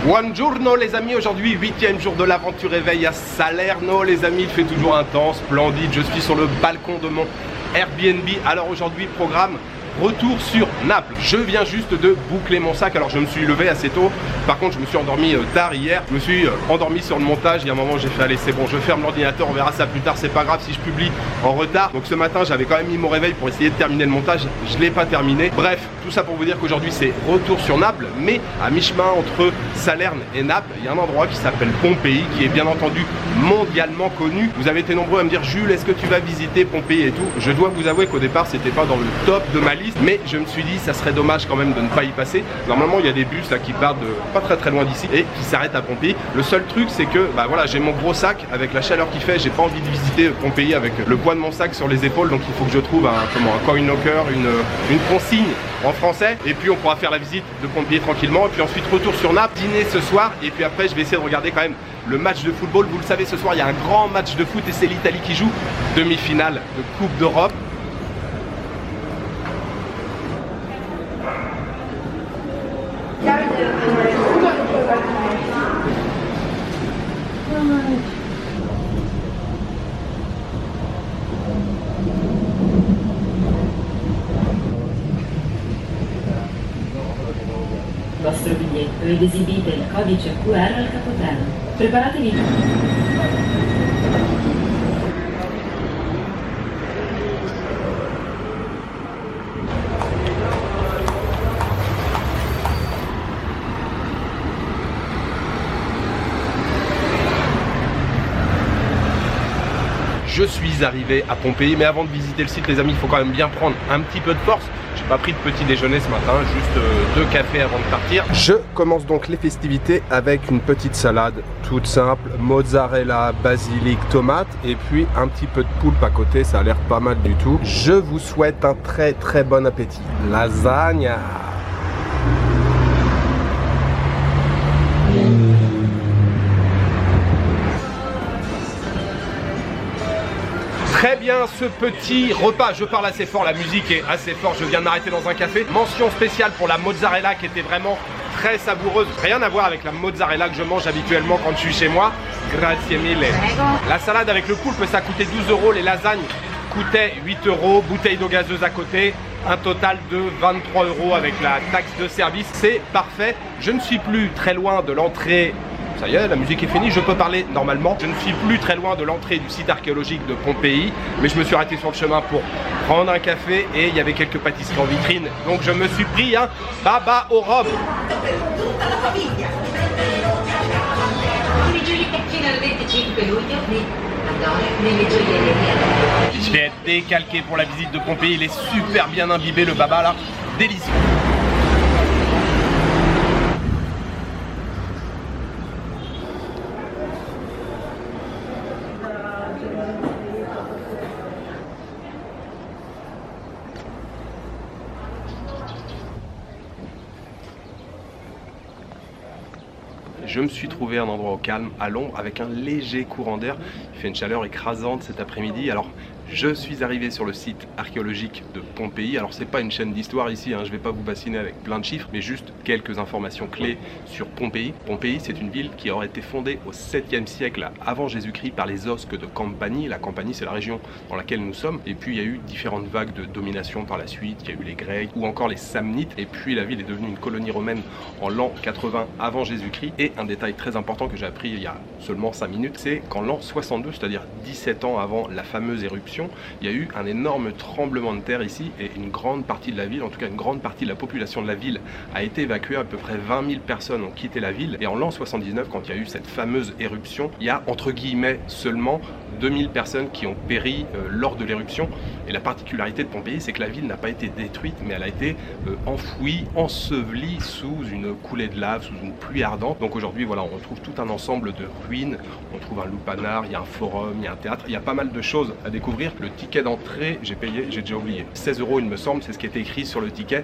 Buongiorno les amis, aujourd'hui 8e jour de l'aventure éveil à Salerno les amis, il fait toujours un temps splendide, je suis sur le balcon de mon Airbnb. Alors aujourd'hui programme retour sur Naples. Je viens juste de boucler mon sac, alors je me suis levé assez tôt, par contre je me suis endormi tard hier, je me suis endormi sur le montage, il y a un moment j'ai fait allez c'est bon, je ferme l'ordinateur, on verra ça plus tard, c'est pas grave si je publie en retard. Donc ce matin j'avais quand même mis mon réveil pour essayer de terminer le montage, je l'ai pas terminé. Bref, tout ça pour vous dire qu'aujourd'hui c'est retour sur Naples, mais à mi-chemin entre Salerne et Naples, il y a un endroit qui s'appelle Pompéi, qui est bien entendu mondialement connu. Vous avez été nombreux à me dire Jules, est-ce que tu vas visiter Pompéi et tout. Je dois vous avouer qu'au départ c'était pas dans le top de ma liste, mais je me suis dit ça serait dommage quand même de ne pas y passer. Normalement il y a des bus là qui partent de pas très loin d'ici et qui s'arrêtent à Pompéi. Le seul truc c'est que bah voilà, j'ai mon gros sac avec la chaleur qu'il fait, j'ai pas envie de visiter Pompéi avec le poids de mon sac sur les épaules, donc il faut que je trouve un coin knocker, une consigne en français, et puis on pourra faire la visite de Pompéi tranquillement, et puis ensuite retour sur Naples, dîner ce soir, et puis après je vais essayer de regarder quand même le match de football. Vous le savez, ce soir il y a un grand match de foot et c'est l'Italie qui joue, demi-finale de Coupe d'Europe. Il vostro biglietto ed esibite il codice QR al capoterra. Preparatevi. Je suis arrivé à Pompéi, mais avant de visiter le site les amis, il faut quand même bien prendre un petit peu de force. J'ai pas pris de petit déjeuner ce matin, juste 2 cafés avant de partir. Je commence donc les festivités avec une petite salade toute simple, mozzarella, basilic, tomate et puis un petit peu de poulpe à côté, ça a l'air pas mal du tout. Je vous souhaite un très bon appétit. Lasagna. Très bien ce petit repas, je parle assez fort, la musique est assez forte, je viens de m'arrêter dans un café. Mention spéciale pour la mozzarella qui était vraiment très savoureuse. Rien à voir avec la mozzarella que je mange habituellement quand je suis chez moi. Grazie mille. La salade avec le poulpe ça coûtait 12 €, les lasagnes coûtaient 8 €, bouteille d'eau gazeuse à côté. Un total de 23 € avec la taxe de service, c'est parfait. Je ne suis plus très loin de l'entrée. Ça y est, la musique est finie, je peux parler normalement. Je ne suis plus très loin de l'entrée du site archéologique de Pompéi, mais je me suis arrêté sur le chemin pour prendre un café et il y avait quelques pâtisseries en vitrine. Donc je me suis pris un baba au rhum. Je vais être décalqué pour la visite de Pompéi, il est super bien imbibé le baba là, délicieux. Je me suis trouvé un endroit au calme, à l'ombre, avec un léger courant d'air. Il fait une chaleur écrasante cet après-midi. Alors, je suis arrivé sur le site archéologique de Pompéi. Alors, c'est pas une chaîne d'histoire ici, hein, je vais pas vous bassiner avec plein de chiffres, mais juste quelques informations clés sur Pompéi. Pompéi, c'est une ville qui aurait été fondée au 7e siècle avant Jésus-Christ par les Osques de Campanie. La Campanie, c'est la région dans laquelle nous sommes. Et puis, il y a eu différentes vagues de domination par la suite. Il y a eu les Grecs ou encore les Samnites. Et puis, la ville est devenue une colonie romaine en l'an 80 avant Jésus-Christ. Et un détail très important que j'ai appris il y a seulement 5 minutes, c'est qu'en l'an 62, c'est-à-dire 17 ans avant la fameuse éruption, il y a eu un énorme tremblement de terre ici et une grande partie de la ville, en tout cas une grande partie de la population de la ville a été évacuée. À peu près 20 000 personnes ont quitté la ville. Et en l'an 79, quand il y a eu cette fameuse éruption, il y a entre guillemets seulement 2000 personnes qui ont péri lors de l'éruption. Et la particularité de Pompéi, c'est que la ville n'a pas été détruite, mais elle a été enfouie, ensevelie sous une coulée de lave, sous une pluie ardente. Donc aujourd'hui, voilà, on retrouve tout un ensemble de ruines. On trouve un lupanar, il y a un forum, il y a un théâtre, il y a pas mal de choses à découvrir. Le ticket d'entrée, j'ai payé, j'ai déjà oublié, 16 € il me semble, c'est ce qui était écrit sur le ticket.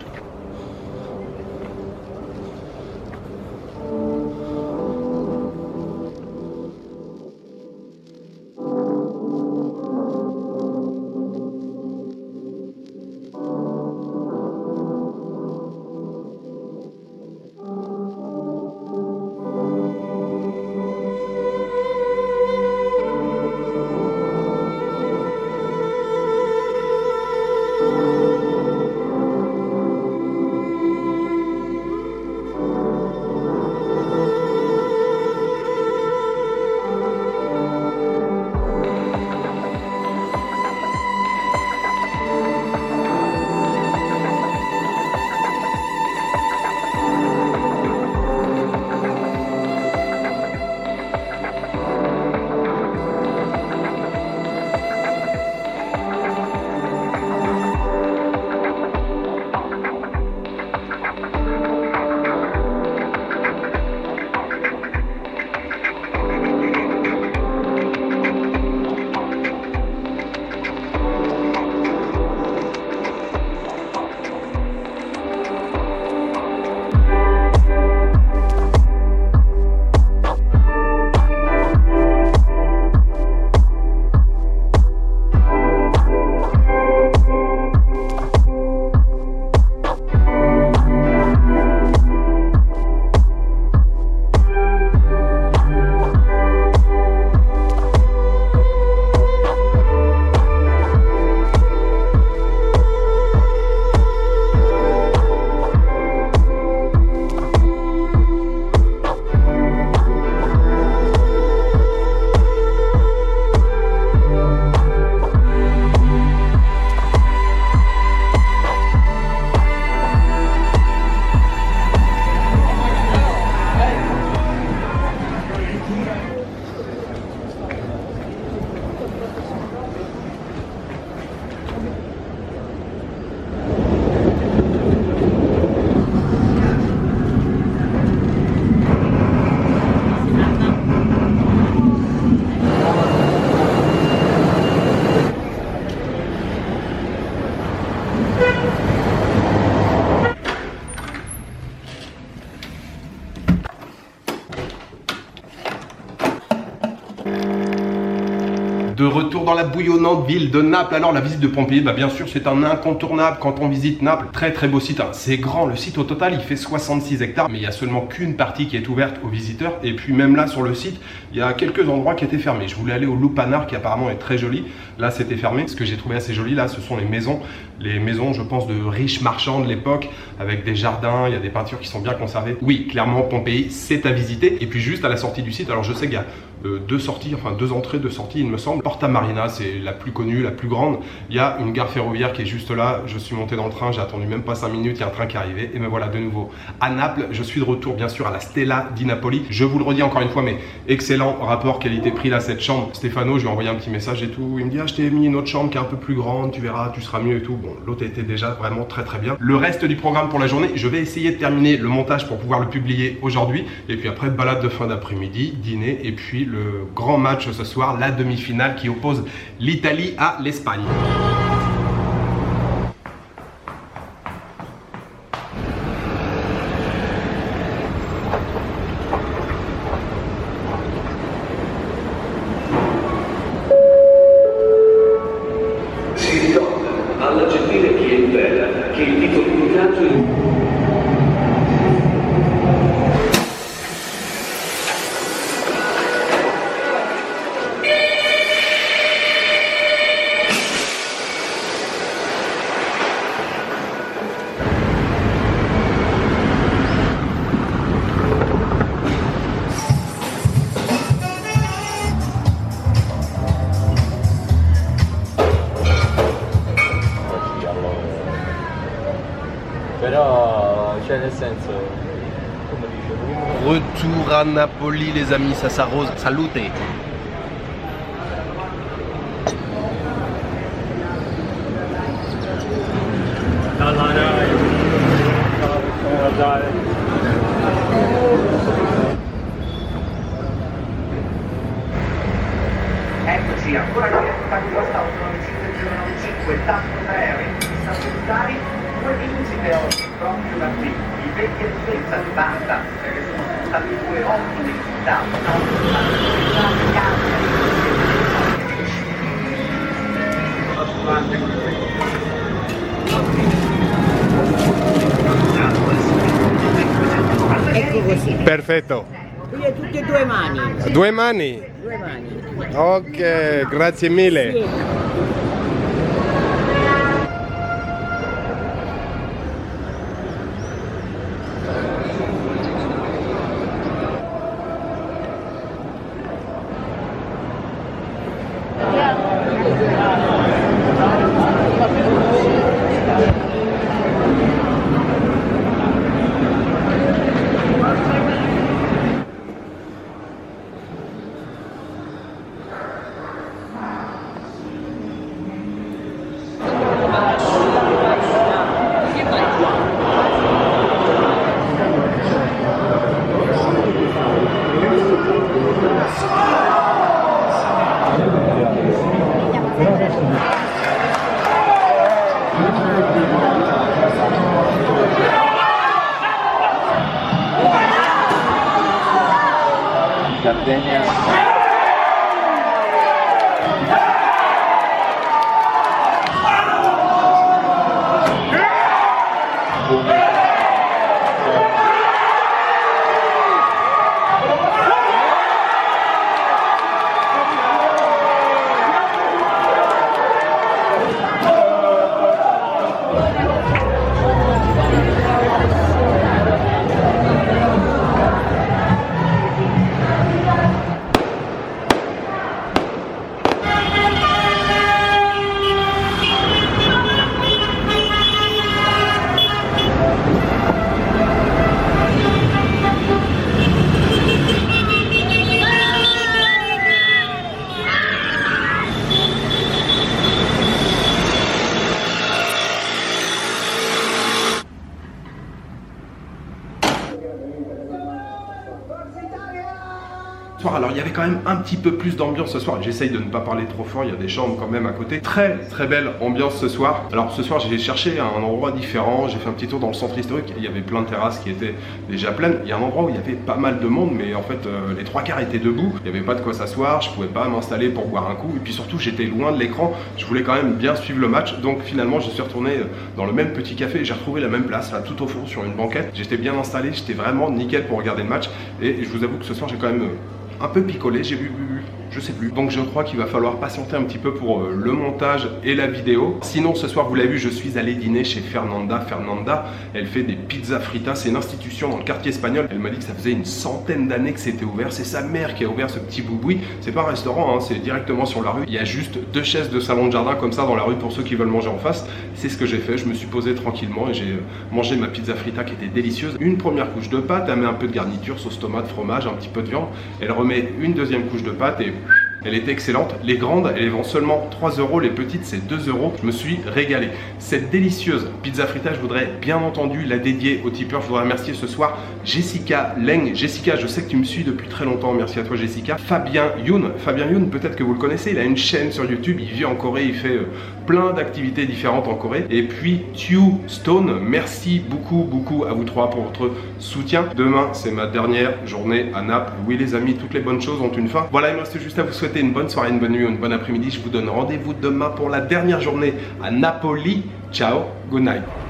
De retour dans la bouillonnante ville de Naples. Alors la visite de Pompéi, bah, bien sûr c'est un incontournable quand on visite Naples. Très très beau site, hein. C'est grand, le site au total il fait 66 hectares, mais il y a seulement qu'une partie qui est ouverte aux visiteurs. Et puis même là sur le site, il y a quelques endroits qui étaient fermés. Je voulais aller au Lupanar qui apparemment est très joli. Là c'était fermé. Ce que j'ai trouvé assez joli là, ce sont les maisons je pense de riches marchands de l'époque, avec des jardins, il y a des peintures qui sont bien conservées. Oui, clairement Pompéi c'est à visiter. Et puis juste à la sortie du site, alors je sais qu'il y a deux sorties, enfin deux entrées, deux sorties il me semble. Porta Marina, c'est la plus connue, la plus grande. Il y a une gare ferroviaire qui est juste là. Je suis monté dans le train, j'ai attendu même pas 5 minutes, il y a un train qui est arrivé. Et me voilà de nouveau à Naples. Je suis de retour bien sûr à la Stella di Napoli. Je vous le redis encore une fois, mais excellent rapport qualité-prix là, cette chambre. Stéphano, je lui ai envoyé un petit message et tout. Il me dit, ah, je t'ai mis une autre chambre qui est un peu plus grande, tu verras, tu seras mieux et tout. Bon, l'autre était déjà vraiment très très bien. Le reste du programme pour la journée, je vais essayer de terminer le montage pour pouvoir le publier aujourd'hui. Et puis après, balade de fin d'après-midi, dîner et puis le grand match ce soir, la demi-finale qui oppose l'Italie à l'Espagne. Si ritorna alla gentile clientela che il titolo di ingaggio Però, cioè nel senso, come dicevo, Retour à Napoli les amis, ça s'arrose. Salute. Eccoci, ancora direttamente a questa 5 tanto 3 aerei statutari, 2 vincite oggi proprio da qui, i vecchi e senza di banda, perché sono stati 2 ottimi da Ecco così. Perfetto. Qui è tutte e due mani. Due mani. Due mani. Ok, grazie mille. Sì. Sardegna. Alors il y avait quand même un petit peu plus d'ambiance ce soir. J'essaye de ne pas parler trop fort, il y a des chambres quand même à côté. Très très belle ambiance ce soir. Alors ce soir j'ai cherché un endroit différent. J'ai fait un petit tour dans le centre historique. Il y avait plein de terrasses qui étaient déjà pleines. Il y a un endroit où il y avait pas mal de monde, mais en fait les 3/4 étaient debout. Il n'y avait pas de quoi s'asseoir. Je pouvais pas m'installer pour boire un coup. Et puis surtout j'étais loin de l'écran. Je voulais quand même bien suivre le match. Donc finalement je suis retourné dans le même petit café. J'ai retrouvé la même place là tout au fond sur une banquette. J'étais bien installé. J'étais vraiment nickel pour regarder le match. Et je vous avoue que ce soir j'ai quand même un peu picolé, j'ai vu, je sais plus. Donc je crois qu'il va falloir patienter un petit peu pour le montage et la vidéo. Sinon ce soir vous l'avez vu, je suis allé dîner chez Fernanda. Fernanda, elle fait des pizzas fritas, c'est une institution dans le quartier espagnol. Elle m'a dit que ça faisait une centaine d'années que c'était ouvert. C'est sa mère qui a ouvert ce petit boui-boui. C'est pas un restaurant, hein, c'est directement sur la rue. Il y a juste 2 chaises de salon de jardin comme ça dans la rue pour ceux qui veulent manger en face. C'est ce que j'ai fait, je me suis posé tranquillement et j'ai mangé ma pizza frita qui était délicieuse. Une première couche de pâte, elle met un peu de garniture, sauce tomate, fromage, un petit peu de viande. Elle remet une deuxième couche de pâte et elle était excellente. Les grandes, elles vendent seulement 3 €. Les petites, c'est 2 €. Je me suis régalé. Cette délicieuse pizza frita, je voudrais bien entendu la dédier aux tipeurs. Je voudrais remercier ce soir Jessica Leng. Jessica, je sais que tu me suis depuis très longtemps. Merci à toi, Jessica. Fabien Youn. Fabien Youn, peut-être que vous le connaissez. Il a une chaîne sur YouTube. Il vit en Corée. Il fait plein d'activités différentes en Corée. Et puis, Tue Stone. Merci beaucoup à vous trois pour votre soutien. Demain, c'est ma dernière journée à Naples. Oui, les amis, toutes les bonnes choses ont une fin. Voilà, il me reste juste à vous souhaiter une bonne soirée, une bonne nuit, une bonne après-midi. Je vous donne rendez-vous demain pour la dernière journée à Napoli. Ciao, good night.